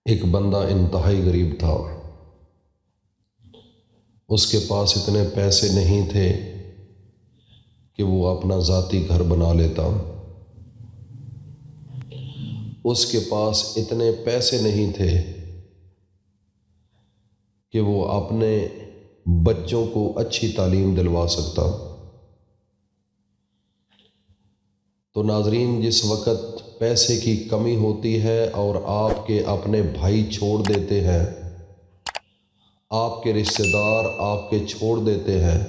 ایک بندہ انتہائی غریب تھا۔ اس کے پاس اتنے پیسے نہیں تھے کہ وہ اپنا ذاتی گھر بنا لیتا۔ اس کے پاس اتنے پیسے نہیں تھے کہ وہ اپنے بچوں کو اچھی تعلیم دلوا سکتا۔ تو ناظرین، جس وقت پیسے کی کمی ہوتی ہے اور آپ کے اپنے بھائی چھوڑ دیتے ہیں، آپ کے رشتہ دار آپ کے چھوڑ دیتے ہیں،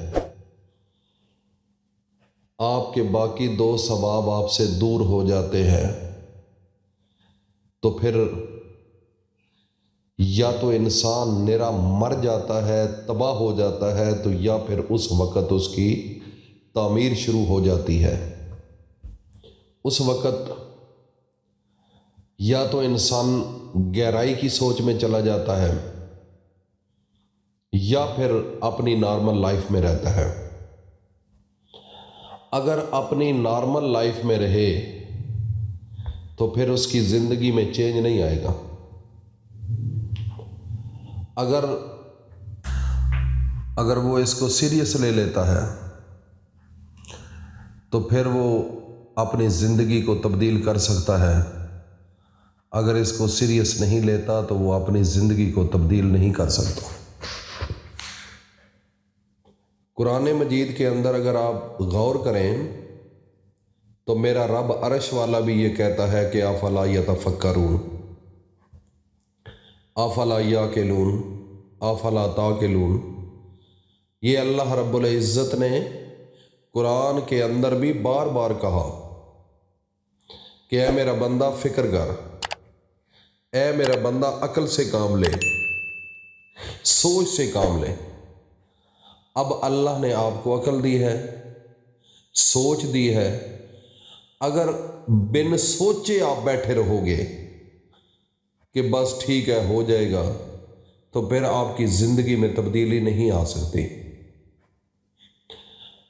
آپ کے باقی دوست احباب آپ سے دور ہو جاتے ہیں، تو پھر یا تو انسان نرا مر جاتا ہے، تباہ ہو جاتا ہے، تو یا پھر اس وقت اس کی تعمیر شروع ہو جاتی ہے۔ اس وقت یا تو انسان گہرائی کی سوچ میں چلا جاتا ہے یا پھر اپنی نارمل لائف میں رہتا ہے۔ اگر اپنی نارمل لائف میں رہے تو پھر اس کی زندگی میں چینج نہیں آئے گا۔ اگر وہ اس کو سیریس لے لیتا ہے تو پھر وہ اپنی زندگی کو تبدیل کر سکتا ہے۔ اگر اس کو سیریس نہیں لیتا تو وہ اپنی زندگی کو تبدیل نہیں کر سکتا۔ قرآن مجید کے اندر اگر آپ غور کریں تو میرا رب عرش والا بھی یہ کہتا ہے کہ افلا یتفکرون، افلا یاقلون، افلا تعقلون۔ یہ اللہ رب العزت نے قرآن کے اندر بھی بار بار کہا کہ اے میرا بندہ فکر کر، اے میرا بندہ عقل سے کام لے، سوچ سے کام لے۔ اب اللہ نے آپ کو عقل دی ہے، سوچ دی ہے، اگر بن سوچے آپ بیٹھے رہو گے کہ بس ٹھیک ہے ہو جائے گا، تو پھر آپ کی زندگی میں تبدیلی نہیں آ سکتی۔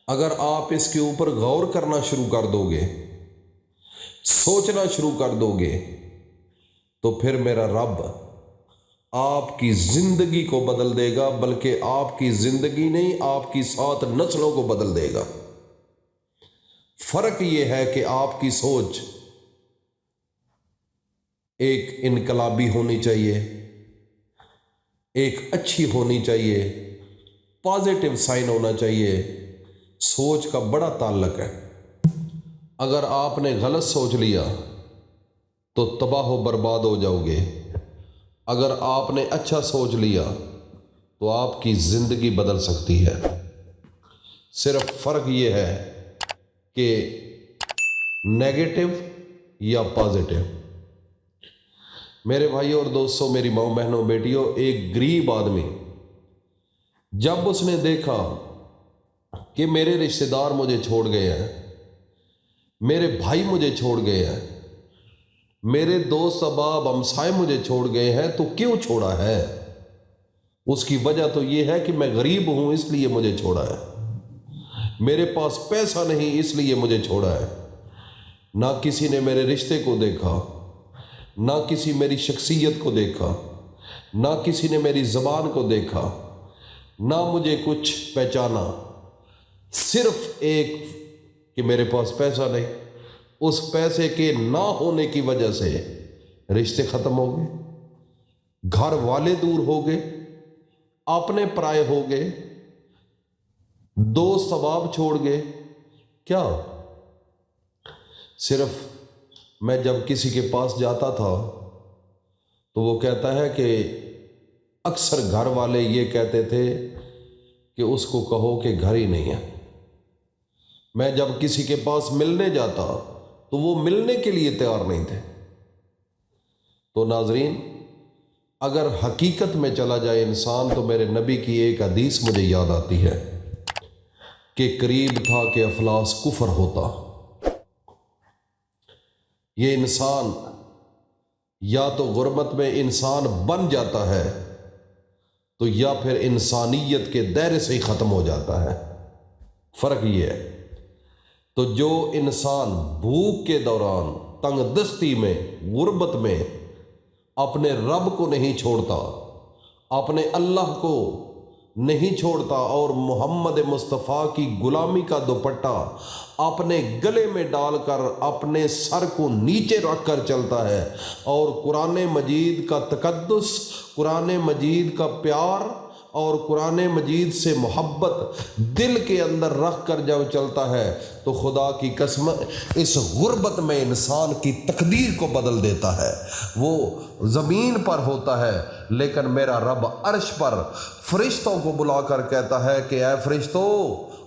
اگر آپ اس کے اوپر غور کرنا شروع کر دو گے، سوچنا شروع کر دو گے، تو پھر میرا رب آپ کی زندگی کو بدل دے گا، بلکہ آپ کی زندگی نہیں، آپ کی 7 نسلوں کو بدل دے گا۔ فرق یہ ہے کہ آپ کی سوچ ایک انقلابی ہونی چاہیے، ایک اچھی ہونی چاہیے، پازیٹیو سائن ہونا چاہیے۔ سوچ کا بڑا تعلق ہے۔ اگر آپ نے غلط سوچ لیا تو تباہ و برباد ہو جاؤ گے۔ اگر آپ نے اچھا سوچ لیا تو آپ کی زندگی بدل سکتی ہے۔ صرف فرق یہ ہے کہ نیگیٹو یا پازیٹیو۔ میرے بھائیوں اور دوستوں، میری ماؤں بہنوں بیٹیوں، ایک غریب آدمی جب اس نے دیکھا کہ میرے رشتہ دار مجھے چھوڑ گئے ہیں، میرے بھائی مجھے چھوڑ گئے ہیں، میرے دوست احباب ہمسائے مجھے چھوڑ گئے ہیں، تو کیوں چھوڑا ہے؟ اس کی وجہ تو یہ ہے کہ میں غریب ہوں، اس لیے مجھے چھوڑا ہے۔ میرے پاس پیسہ نہیں، اس لیے مجھے چھوڑا ہے۔ نہ کسی نے میرے رشتے کو دیکھا، نہ کسی میری شخصیت کو دیکھا، نہ کسی نے میری زبان کو دیکھا، نہ مجھے کچھ پہچانا، صرف ایک کہ میرے پاس پیسہ نہیں۔ اس پیسے کے نہ ہونے کی وجہ سے رشتے ختم ہو گئے، گھر والے دور ہو گئے، اپنے پرائے ہو گئے، دوست احباب چھوڑ گئے۔ کیا؟ صرف میں جب کسی کے پاس جاتا تھا تو وہ کہتا ہے کہ اکثر گھر والے یہ کہتے تھے کہ اس کو کہو کہ گھر ہی نہیں ہے۔ میں جب کسی کے پاس ملنے جاتا تو وہ ملنے کے لیے تیار نہیں تھے۔ تو ناظرین، اگر حقیقت میں چلا جائے انسان تو میرے نبی کی ایک حدیث مجھے یاد آتی ہے کہ قریب تھا کہ افلاس کفر ہوتا۔ یہ انسان یا تو غربت میں انسان بن جاتا ہے تو یا پھر انسانیت کے دائرے سے ہی ختم ہو جاتا ہے۔ فرق یہ ہے۔ تو جو انسان بھوک کے دوران، تنگ دستی میں، غربت میں اپنے رب کو نہیں چھوڑتا، اپنے اللہ کو نہیں چھوڑتا، اور محمد مصطفیٰ کی غلامی کا دوپٹہ اپنے گلے میں ڈال کر اپنے سر کو نیچے رکھ کر چلتا ہے، اور قرآن مجید کا تقدس، قرآن مجید کا پیار اور قرآن مجید سے محبت دل کے اندر رکھ کر جب چلتا ہے تو خدا کی قسم اس غربت میں انسان کی تقدیر کو بدل دیتا ہے۔ وہ زمین پر ہوتا ہے لیکن میرا رب عرش پر فرشتوں کو بلا کر کہتا ہے کہ اے فرشتوں،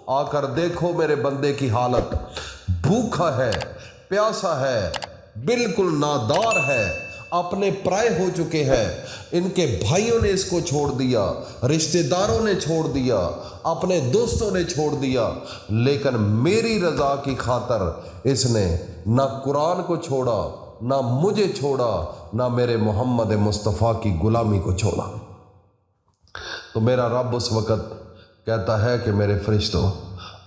آ کر دیکھو میرے بندے کی حالت، بھوکا ہے، پیاسا ہے، بالکل نادار ہے، اپنے پرائے ہو چکے ہیں، ان کے بھائیوں نے اس کو چھوڑ دیا، رشتہ داروں نے چھوڑ دیا، اپنے دوستوں نے چھوڑ دیا، لیکن میری رضا کی خاطر اس نے نہ قرآن کو چھوڑا، نہ مجھے چھوڑا، نہ میرے محمد مصطفیٰ کی غلامی کو چھوڑا۔ تو میرا رب اس وقت کہتا ہے کہ میرے فرشتوں،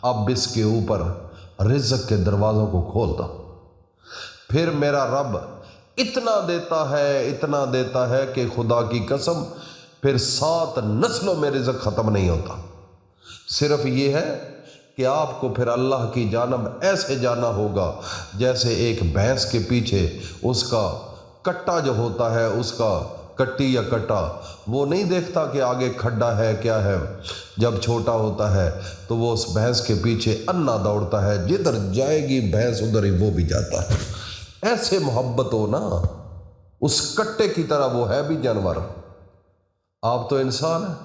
اب اس کے اوپر رزق کے دروازوں کو کھول دو۔ پھر میرا رب اتنا دیتا ہے کہ خدا کی قسم پھر 7 نسلوں میں رزق ختم نہیں ہوتا۔ صرف یہ ہے کہ آپ کو پھر اللہ کی جانب ایسے جانا ہوگا جیسے ایک بھینس کے پیچھے اس کا کٹا جو ہوتا ہے، اس کا کٹی یا کٹا، وہ نہیں دیکھتا کہ آگے کھڈا ہے کیا ہے۔ جب چھوٹا ہوتا ہے تو وہ اس بھینس کے پیچھے انا دوڑتا ہے، جدھر جائے گی بھینس ادھر ہی وہ بھی جاتا ہے۔ ایسے محبت ہو نا، اس کٹے کی طرح وہ ہے بھی جانور، آپ تو انسان ہیں،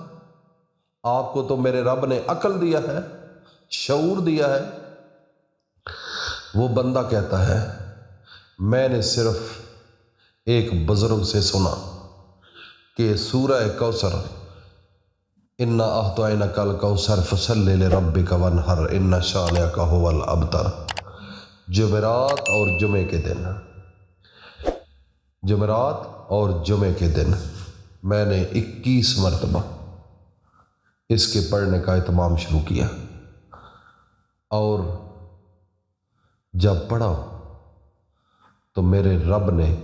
آپ کو تو میرے رب نے عقل دیا ہے، شعور دیا ہے۔ وہ بندہ کہتا ہے میں نے صرف ایک بزرگ سے سنا کہ سورہ کوثر، انا اعطیناک الکوثر فصلی لربک وانحر ان شانئک ھو الابتر، جمعرات اور جمعے کے دن میں نے 21 مرتبہ اس کے پڑھنے کا اہتمام شروع کیا، اور جب پڑھا تو میرے رب نے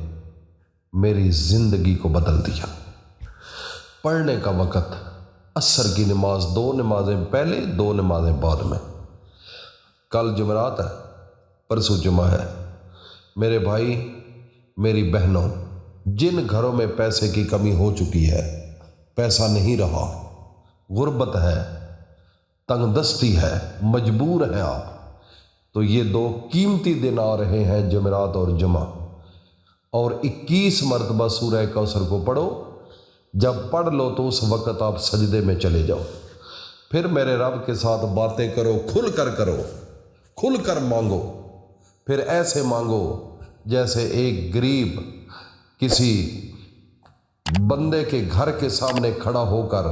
میری زندگی کو بدل دیا۔ پڑھنے کا وقت عصر کی نماز، 2 نمازیں پہلے 2 نمازیں بعد میں۔ کل جمعرات ہے، پرسوں جمعہ ہے۔ میرے بھائی، میری بہنوں، جن گھروں میں پیسے کی کمی ہو چکی ہے، پیسہ نہیں رہا، غربت ہے، تنگ دستی ہے، مجبور ہیں آپ، تو یہ 2 قیمتی دن آ رہے ہیں، جمعرات اور جمعہ، اور 21 مرتبہ سورہ کوثر کو پڑھو۔ جب پڑھ لو تو اس وقت آپ سجدے میں چلے جاؤ، پھر میرے رب کے ساتھ باتیں کرو، کھل کر مانگو، پھر ایسے مانگو جیسے ایک غریب کسی بندے کے گھر کے سامنے کھڑا ہو کر،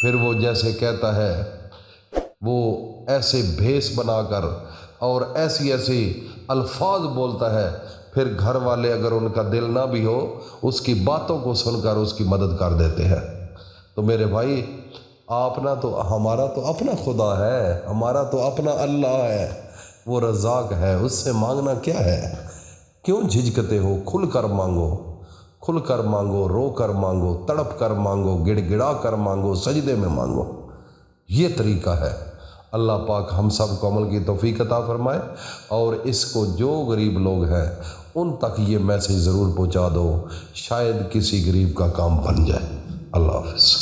پھر وہ جیسے کہتا ہے، وہ ایسے بھیس بنا کر اور ایسی الفاظ بولتا ہے، پھر گھر والے اگر ان کا دل نہ بھی ہو، اس کی باتوں کو سن کر اس کی مدد کر دیتے ہیں۔ تو میرے بھائی، ہمارا تو اپنا خدا ہے، ہمارا تو اپنا اللہ ہے، وہ رزاق ہے، اس سے مانگنا کیا ہے؟ کیوں جھجکتے ہو؟ کھل کر مانگو، رو کر مانگو، تڑپ کر مانگو، گڑ گڑا کر مانگو، سجدے میں مانگو۔ یہ طریقہ ہے۔ اللہ پاک ہم سب کو عمل کی توفیق عطا فرمائے، اور اس کو جو غریب لوگ ہیں ان تک یہ میسیج ضرور پہنچا دو، شاید کسی غریب کا کام بن جائے۔ اللہ حافظ۔